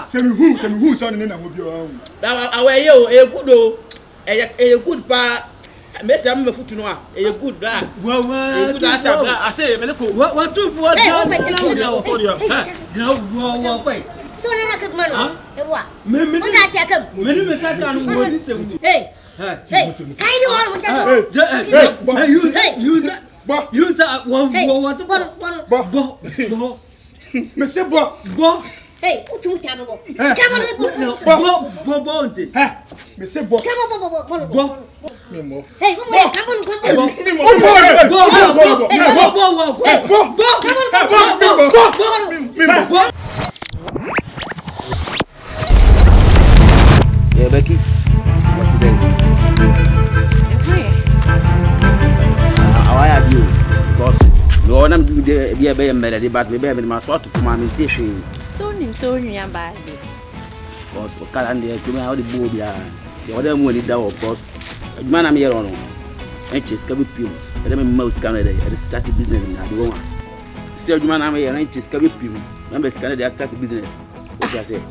Semi who son in a mobile. Away you a good a good pa. Messi, I'm a foot to know a good black. Well, I say, what two for wait. Don't let her come on. What? Hey, hey, what you tell me? Come on, hey, yeah, Becky. What's today? How are you? Because you want to be a better melody, but maybe I'm my sort of fermentation. So you bad. Because for calendar, you know how the booby are. The other one is down, of course. Man, I'm here on. And just can be pure. But I'm most Canada. I started business in that woman. See, man, I'm here and just can be pure. Remember, Canada started business. What I say?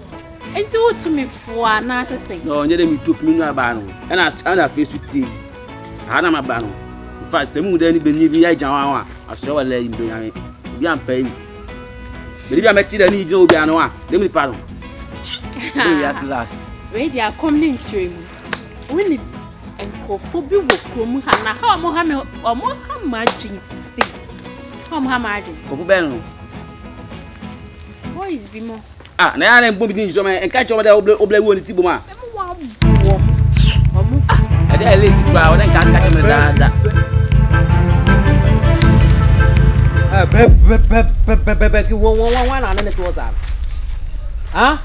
And do to me for an answer. No, you didn't took me no banner. And I faced with tea. I had my banner. In fact, the moon then believe me, I saw a lady behind me. You are paying. Believe I met you, I need you, Bianoa. Let me pardon. Yes, last. Ready, are coming to him. When it and for phobia will come, how Mohammed or Mohammed see. How Mohammed? Of Ben. What is Bimo? Ah, now I'm bumping some and catch over the oblate Tibuma. I dare let it grow and can't catch him that. Becky, one on it was out. Huh?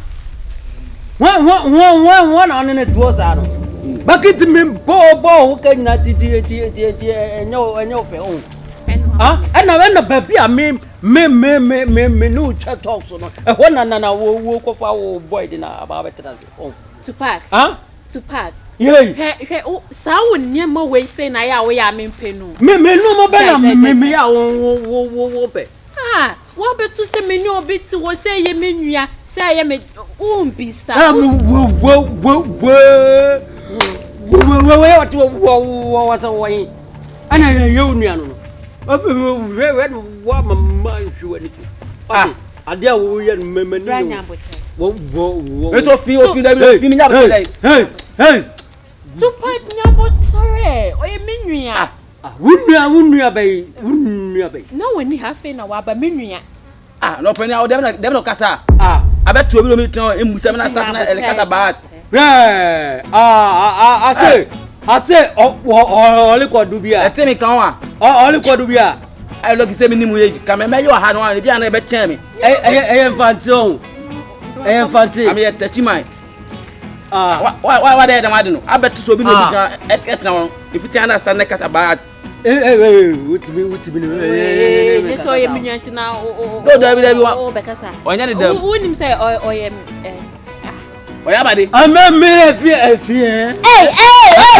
One on it was out. But it's me, Bo, can not and your film. Huh? And I went a baby, I mean, me, no chat talks on. One and I will walk off our boy in our veterans. To pack, huh? To pack. Yeah, sound near more way saying I am in Penu. Me, no more better, me, I won't pay. Ah, what but to say me no bit to say ye menu, say I am a won't be so. Was away. And I union. What my mind you anything. Ah, I dare we and me. Let's feel hey. To pipe Nabotare or a minuya. Wouldn't obey. No one have been a wabba minuya. Ah, no penny out them no casa. Ah, I bet 2 minutes in 7 and casa bat. Yeah, I say, all liquid do be a Timmy Kawa, all liquid do be a. I look at 7 minutes. Come and make your hand on the never tell me. I am fancy. I am fancy. I'm here 30 miles. Why they don't know? I bet to be no now. If you understand the cat about what me, so you mean now? No, everyone, because I wouldn't say, oh, yeah, I'm a mere fear. Hey,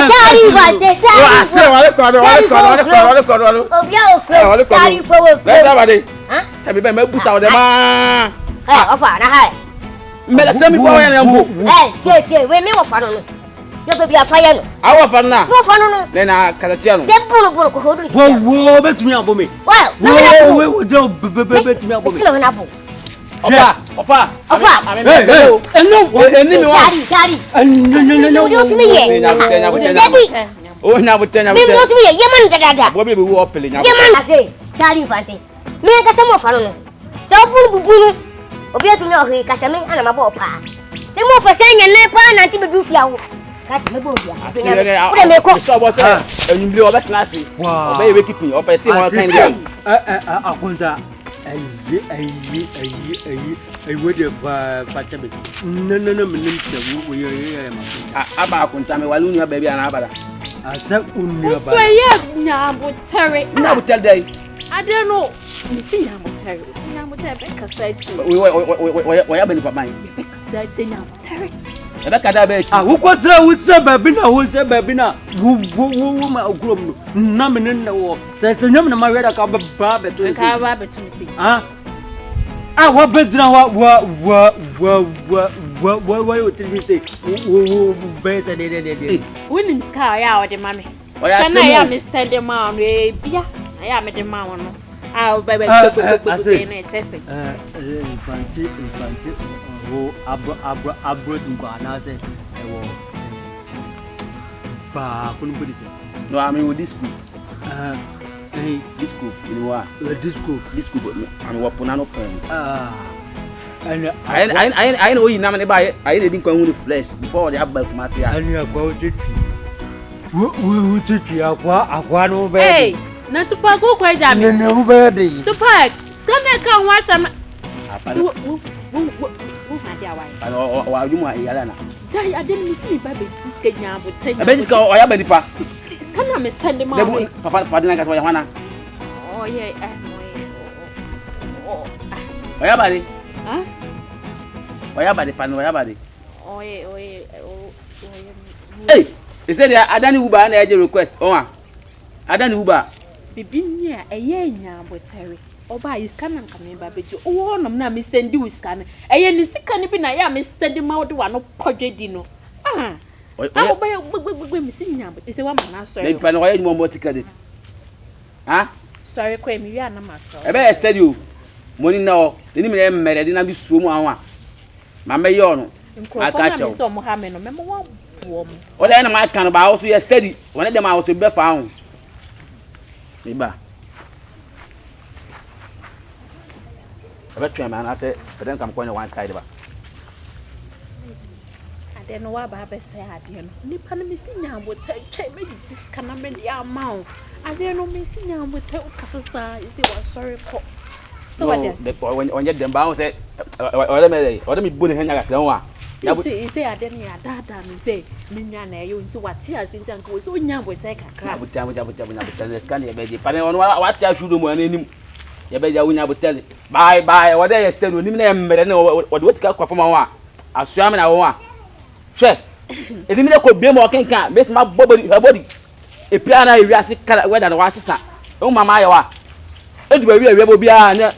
daddy, what the I say, have you been my boots out of the me send me boy and we me of fun. You be a fire. Our fun now. No fun. Then I can whoa, bet me up me. Well, we don't bet me up me. Ofa. I mean, and no, daddy. And no, you to me. Daddy. Oh, now we tell you. Yaman dada. What we will open. Yaman, I say, daddy, fancy. Me get some more fun. So, boo. Obi atu me ohiri kasame ana mabo pa se mo fo senya nepa na nti be dufia wo ka ti me bo bia wo de me ko so bo se enyimle o betna ase o be we keeping o pe ti mo kan dia akunta ayi we de ba chabe no me nim se wo ye ma aba akunta me walu ni ba bia na abada asa unni ba so ye nya bo tere na bo tell dey I don't know. You see, I'm tired. I'm tired. We have been for mine. Rebecca, I will go to with Sabina, who said Babina, who my group, Namin in the war. That's a number of my red carpet to see. To see. Ah, Ah, what bedroom? What you tell me say? Best and then. When him scar ya or the mammy. Can I am Miss Sandy Mound? I am at the mound. I'll buy chessing. Infantry, abroad in Ghana. No, I mean with this group. This group, you know what? This group, and what Ponano pen. I know you never buy it. I didn't come with flesh before the Abba Masia. And you are going to. We teach you one over. Hey, not to park, go quite jam. Nobody. To park. Stand there, once some. While you might Yalana. I didn't miss me, baby. Just get your potato. I bet it's called Oyabanipa. It's kind of Miss Sandy Mound. Papa, Padana. Oh, yeah. Oyabadi. Huh? Oyabadi, Pan Oyabadi. Oh, yeah. Hey, he said, I don't Uber and I request. Oh, I don't Uber. Be near a year now, but Terry. Oh, by his cannon coming, baby. Oh, I'm not Miss Sandy with scanner. A year is canning, I am Miss Sandy Mound, one of Podredino. I'll buy a missing now, but it's a woman. I'm sorry. Maybe I need more credit. Huh? Sorry, Quay, you are not my friend. I better tell you. Money now, the name made I didn't be so much. Mamma, you I catch you. So, Mohammed, remember one woman. What I might can about also a steady. One of them I was be found. Maybe. I bet you, man, I said, but then come going to one side of us. I don't know what Baba said. I didn't. Nippon missing now would take me this can amend the amount. I didn't know missing now would tell Cassasa. You see what sorry. So what is when you them bound said, or let me put him like no one. You say, I didn't hear that. You say, Minyana, you into what tears in Tanko, so young would take a crab with time with scan your baby. But on what I should do when him. You bet you would tell it. Bye, what they still with him, but I know what got from our. I swam in our chef. It didn't could be more can miss my body. A piano, you are sick, whether the was a oh, mamma, it will be a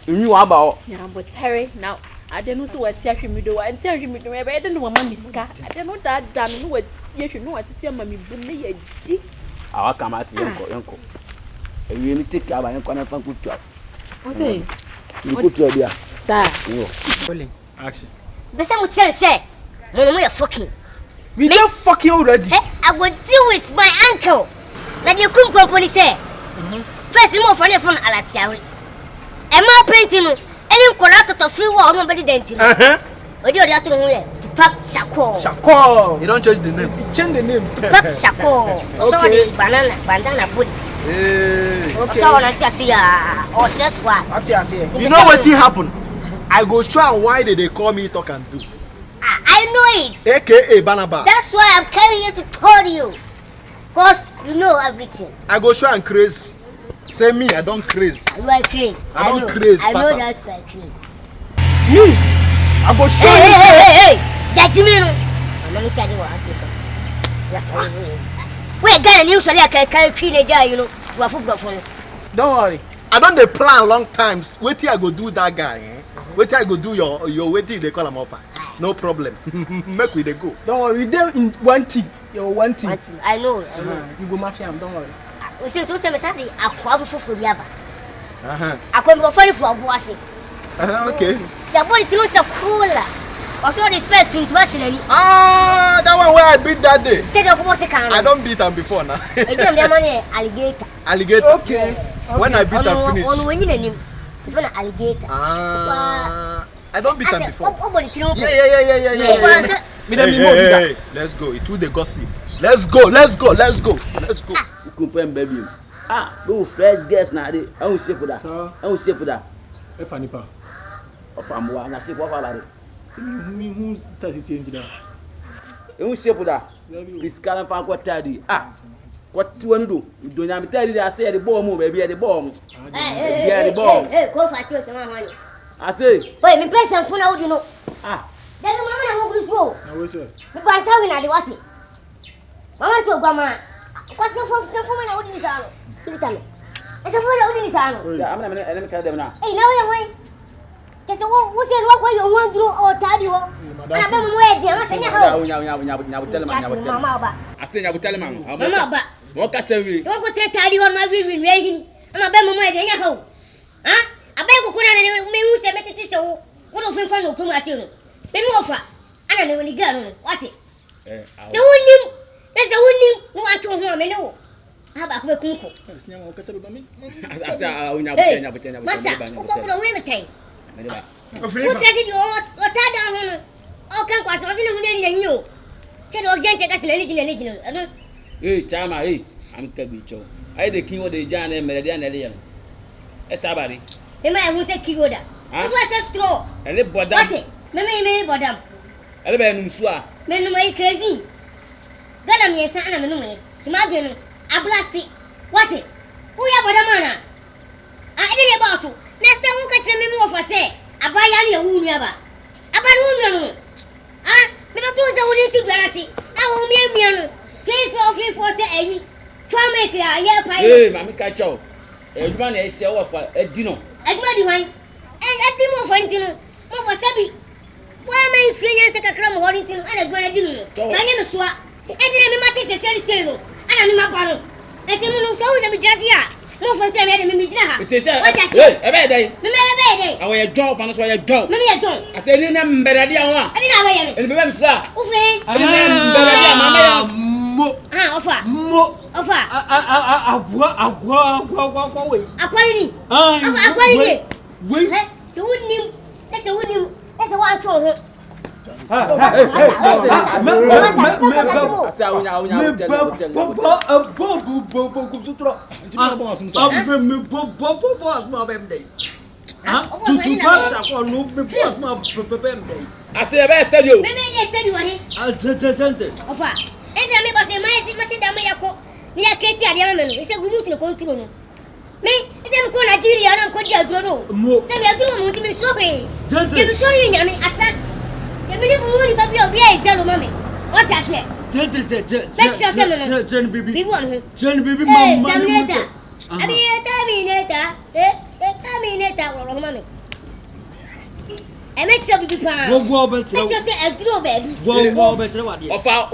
new about. Yeah, but Terry, now I don't know what tear him do. I tell him to I don't know what money scar. I don't know that damn what you know what to tell me. I'll come at your uncle. You really take care of your corner from good job. What's it? You put your beer, sir. Action. The same with say, we are fucking. We don't fucking already. I will deal with my uncle. That you couldn't properly say. First, more for you from Alatiawe. And my painting, any collapse of free war, nobody denting. Or the other to pack Shako. You don't change the name. Change the name. To pack Shako. Sorry, bandana bullets. So, or just what? You know what happened? I go try and why did they call me talk and do? I know it. AKA Banaba. That's why I'm coming here to tell you. Because you know everything. I go try and craze. Say me, I don't craze. You are crazy. I don't craze. I know that you are crazy. Me? I go show you. Hey. Judge me. Let me tell you what I said. Wait, God, and usually I can teenager, you know. Don't worry. I don't dey plan long times. Wait till I go do that guy. Wait till I go do your waiting they call him offer. No problem. Make we dey go. Don't worry, they in one team. You're one team. I know. You go mafia, don't worry. We say so say me akwa bu fufu biaba. Akwa go for Boase. Okay. Your body through so cooler. Also the space to internationally. That one where I beat that day. Say the Boase can. I don't beat him before now. Alligator. Alligator. Okay. When I beat him finish. On when you name. It's an alligator. I don't beat him before. Yeah. Hey, let's go. It do the gossip. Let's go. Kumpen baby. Go fresh guest na dey. I won't say for that. If anipa. Of amwa na say what about it? Me who start to change that. You won't say for that. This can fan what tadi. What do you do? You don't have tell you I say the bomb baby the bomb. Hey, go for you some money. I say. Wait, me pay some phone how you know. Then mama na go go. Na we say. Me pass how na dey what? Mama so grandma. What's your phone na odi ni sa no? Is it me? It's a phone na odi ni sa no. I'm na me tell them now. Hey, now you wait. Just who said what way you want to or tell you? I don't know where they are saying. I say I will tell him. Mama, what can I say? so go tell you on my ribbon rain. I'm a bema way to home. Huh? I beg you couldn't me who said it so. What of him from the Pumasino? Then offer. I don't know when he got what it. So who that's the winning who I told him. I know. How about the cook? I said, I will never tell you. Master, what will we take? What does it or tie down? Oh, come was in you. Said, oh, gentle as an original. Hey, Chama, hey, I'm Kabicho. I the king of the Jan and Meridian Elian. A sabari. The man who said Kigoda. That's what's a straw. A little bottom. Maybe bottom. A little swa. Men way crazy. Galam, yes, and I'm no. Imagine a blasty. What it? Who are Badamana? I didn't about you. Next time, look at me more for say. A bayani who never. A balloon. Ah, but those are willing to Barassi. I will me. Pay for say, try make a year pie. Hey, Mammy Cacho. Everyone is a dinner. Everybody wine. And at the more for dinner. What was Sabi? Why am I saying a crumb Warrington and a good dinner? My name is Swa. And then I'm a silly sailor. And I'm a bottle. And the moon shows a Jazia. No for them, it is a bad day. I wear a dog, and that's why I don't. Maybe I don't. I said, remember, I didn't and remember, I say a best tell you. And I never say my Mayako near Katie Diamond. It's a good to control. Me, it's a good Nigeria and Kodja. Then I do want to be sorry. Don't be sorry, Yammy. I said, the minimum money, but you'll be a zero mommy. What's that? Let's just a baby. John Baby, Mamma. I mean, a terminator or mommy. I make sure you can go over to a draw baby. Go over to what? Of our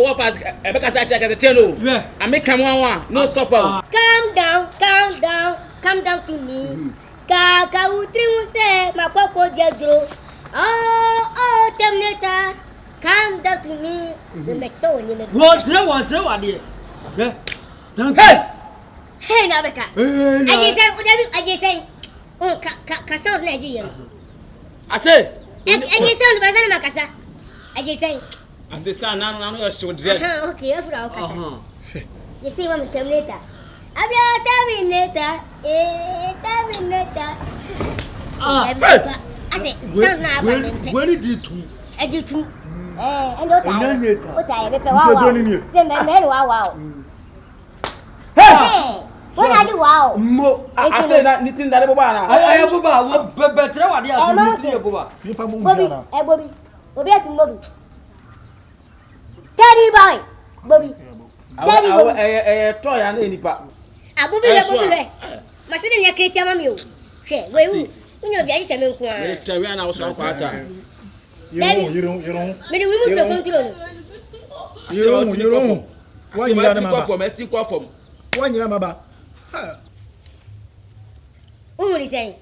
because I check as a channel. I make come one, no stop. Come down to me. Kaka utri say, my papa jadro. Oh, terminator, come down to me. The make so in the what's dear? Hey, Nabaka. I just say, oh, Castle Nigerian. I say. And you sound by Macassa. I just say, I say, son, now should okay, you see one terminator. Terminator, terminator. I say, where did you two? I do too. And what wow. Hey, what are you wow? I say that knitting that I have about better what you are. Bobby. Daddy boy, Bobby. Daddy boy, toy and any part. I will be my son and your creature, mammy. Say, where you know, there is a milk. I was so quite. You don't. Maybe we will go to you don't. Why you are the for me? Think of them. When you are Mabba. Who is saying?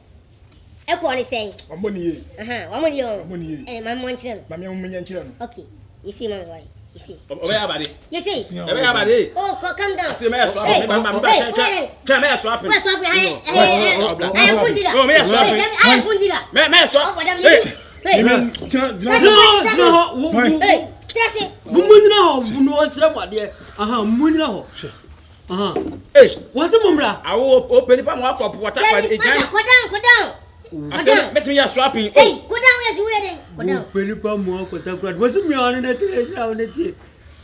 Echo is saying, one money, and my mention, my young children. Okay, you see my wife. You see, everybody. You see, everybody. Oh, come down. See, may I swap? Come here, swap. May I swap? I have food dinner. Oh, may I swap? I have food dinner. May I swap? Hey, that's it. Hey, what's the mumra? I will open the palm up of water. Go down. I said, Miss me, you're swapping. Hey, go down as you wedding. Go down. Pelipam walk with the crowd. Wasn't me on it?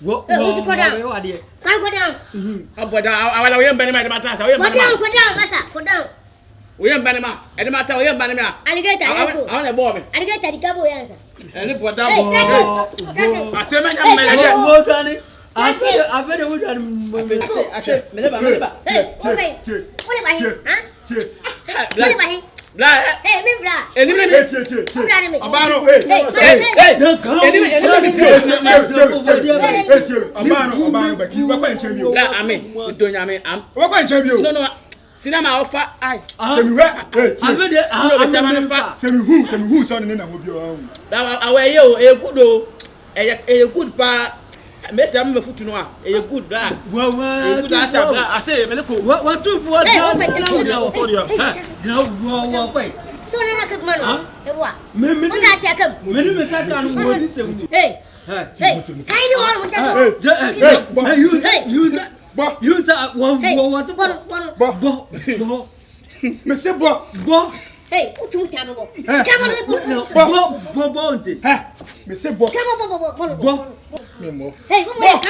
What? Go down. Go down. I will bend my matters. Go down, Massa. Go down. We are Banama. And the matter, we are Banama. Alligator. I want a bomb. Alligator, the double answer. And look what I said, my I said, what about him? Bra. Hey, me bra. Enime me. Abano. Hey. Abano, but you were champion. I mean, don't I mean, I'm. What champion? No. Cinema offer. I. Send me who, son, and then I will be around. Now, away you, a good bar. Messi, I'm a foot to know. A good black. Well, I say, what to what? No, wait. So then I could money. What? Hey, hey, what you tell me? Come on, Mr. Bob. Come on. Hey, come on.